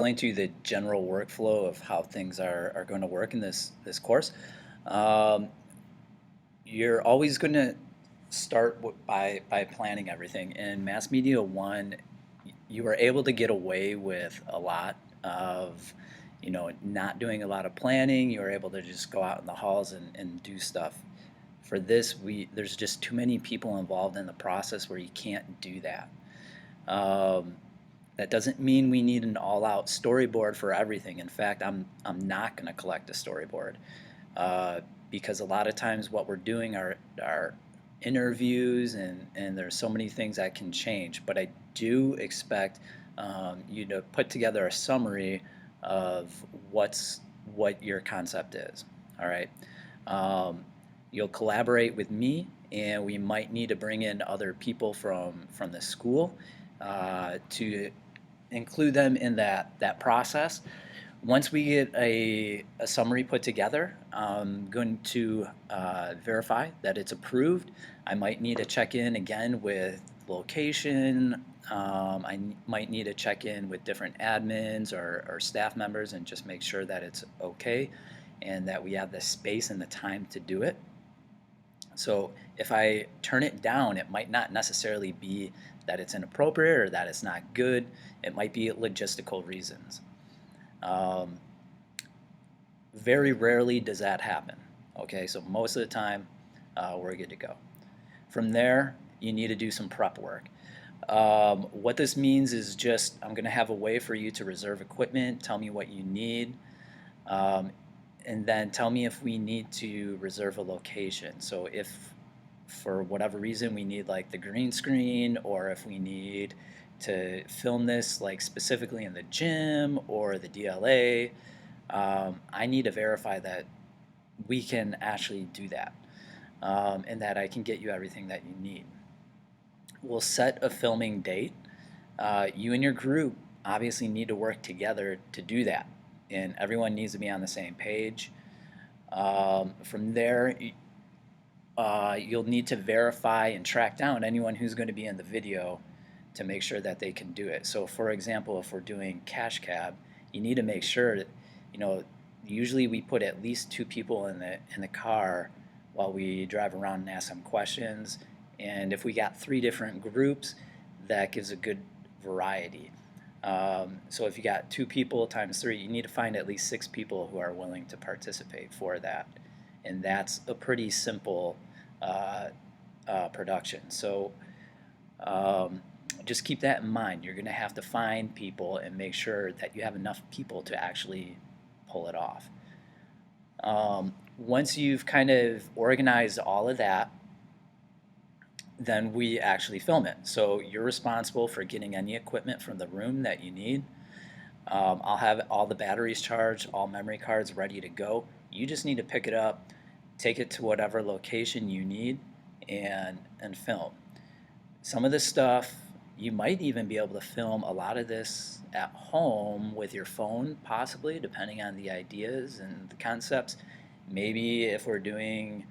Into the general workflow of how things are going to work in this course. Um, you're always going to start by planning everything. In Mass Media 1, you were able to get away with a lot of, not doing a lot of planning. You were able to just go out in the halls and do stuff. For this, there's just too many people involved in the process where you can't do that. Um, that doesn't mean we need an all-out storyboard for everything. In fact, I'm not going to collect a storyboard uh, because a lot of times what we're doing are interviews, and there's so many things that can change. But I do expect you to put together a summary of what your concept is. All right. Um, you'll collaborate with me, and we might need to bring in other people from the school to include them in that process. Once we get a summary put together, I'm going to verify that it's approved. I might need to check in again with location. Might need to check in with different admins or staff members and just make sure that it's okay and that we have the space and the time to do it. So if I turn it down, it might not necessarily be that it's inappropriate or that it's not good. It might be logistical reasons. Um, Very rarely does that happen. Okay, so most of the time, we're good to go. From there, you need to do some prep work. What this means is just I'm going to have a way for you to reserve equipment, tell me what you need, um, and then tell me if we need to reserve a location. So if for whatever reason we need like the green screen, or if we need to film this like specifically in the gym or the DLA, I need to verify that we can actually do that, and that I can get you everything that you need. We'll set a filming date. You and your group obviously need to work together to do that, and everyone needs to be on the same page. From there, you'll need to verify and track down anyone who's going to be in the video to make sure that they can do it. So, for example, if we're doing cash cab, you need to make sure that, you know, usually we put at least two people in the car while we drive around and ask them questions. And if we got three different groups, that gives a good variety. So if you got two people times three, you need to find at least six people who are willing to participate for that. And that's a pretty simple uh, production. So um, just keep that in mind. You're going to have to find people and make sure that you have enough people to actually pull it off. Once you've kind of organized all of that, then we actually film it. So you're responsible for getting any equipment from the room that you need. I'll have all the batteries charged, all memory cards ready to go. You just need to pick it up, take it to whatever location you need, and film. Some of this stuff, you might even be able to film a lot of this at home with your phone, possibly, depending on the ideas and the concepts. Maybe if we're doing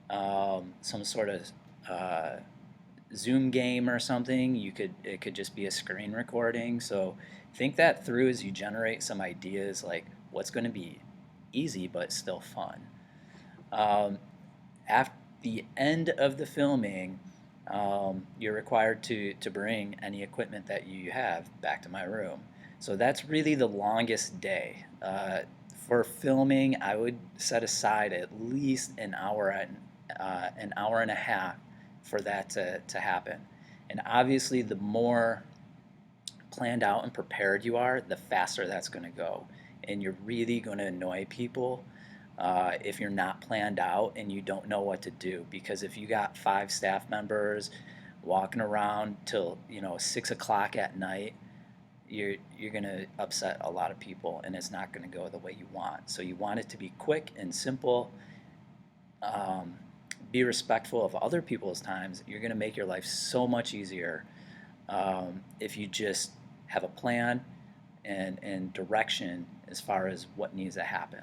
some sort of uh, Zoom game or something, it could just be a screen recording. So think that through as you generate some ideas, like what's going to be easy but still fun. Um, At the end of the filming, you're required to bring any equipment that you have back to my room. So that's really the longest day. For filming, I would set aside at least an hour and a half for that to happen. And obviously, the more planned out and prepared you are, the faster that's going to go. And you're really going to annoy people if you're not planned out and you don't know what to do. Because if you got five staff members walking around till 6 o'clock at night, you're going to upset a lot of people, and it's not going to go the way you want. So you want it to be quick and simple. Um, be respectful of other people's times. You're going to make your life so much easier if you just have a plan and direction as far as what needs to happen.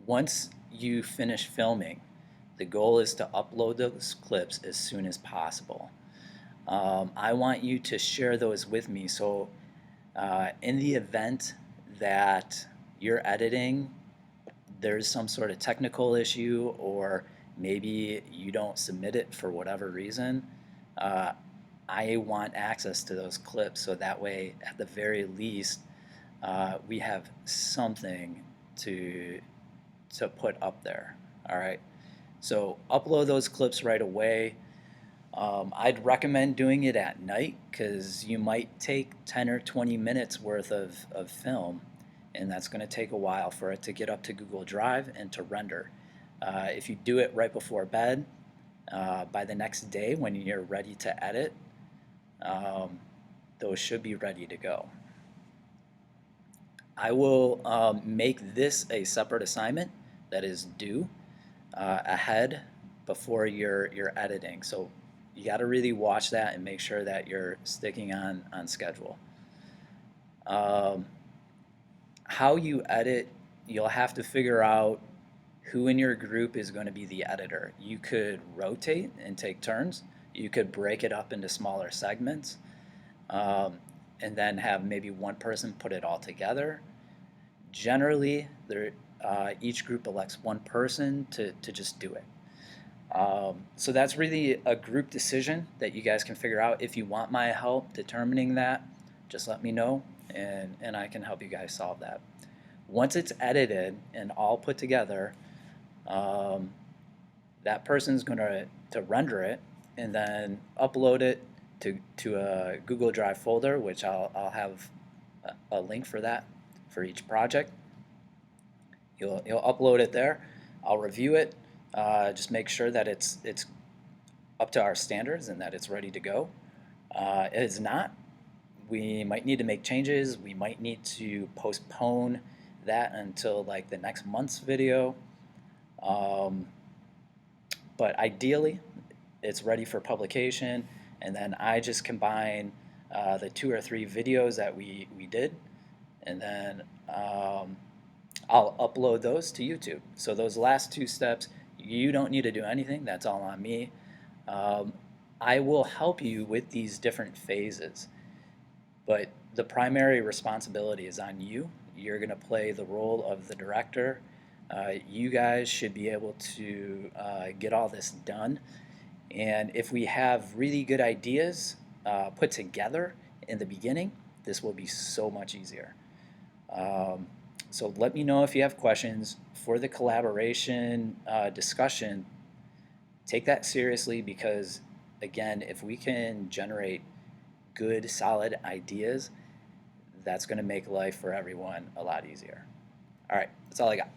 Once you finish filming, the goal is to upload those clips as soon as possible. I want you to share those with me. So In the event that you're editing, there's some sort of technical issue, or maybe you don't submit it for whatever reason, uh, I want access to those clips so that way, at the very least, we have something to put up there. All right. So upload those clips right away. I'd recommend doing it at night because you might take 10 or 20 minutes worth of film, and that's going to take a while for it to get up to Google Drive and to render. If you do it right before bed, by the next day when you're ready to edit, um, those should be ready to go. I will make this a separate assignment that is due ahead before you're editing. So you got to really watch that and make sure that you're sticking on schedule. Um, how you edit, you'll have to figure out who in your group is going to be the editor. You could rotate and take turns. You could break it up into smaller segments, um, and then have maybe one person put it all together. Generally, each group elects one person to just do it. So that's really a group decision that you guys can figure out. If you want my help determining that, just let me know, and I can help you guys solve that. Once it's edited and all put together, um, that person's going to render it and then upload it to a Google Drive folder, which I'll have a link for that for each project. You'll upload it there. I'll review it. Just make sure that it's up to our standards and that it's ready to go. It is not. We might need to make changes. We might need to postpone that until like the next month's video. Um, but ideally, it's ready for publication, and then I just combine the 2 or 3 videos that we did, and then I'll upload those to YouTube. So those last 2 steps, you don't need to do anything. That's all on me. Um, I will help you with these different phases, but the primary responsibility is on you. You're going to play the role of the director. You guys should be able to get all this done. And if we have really good ideas put together in the beginning, this will be so much easier. Um, so let me know if you have questions. For the collaboration discussion, take that seriously because, again, if we can generate good, solid ideas, that's going to make life for everyone a lot easier. All right, that's all I got.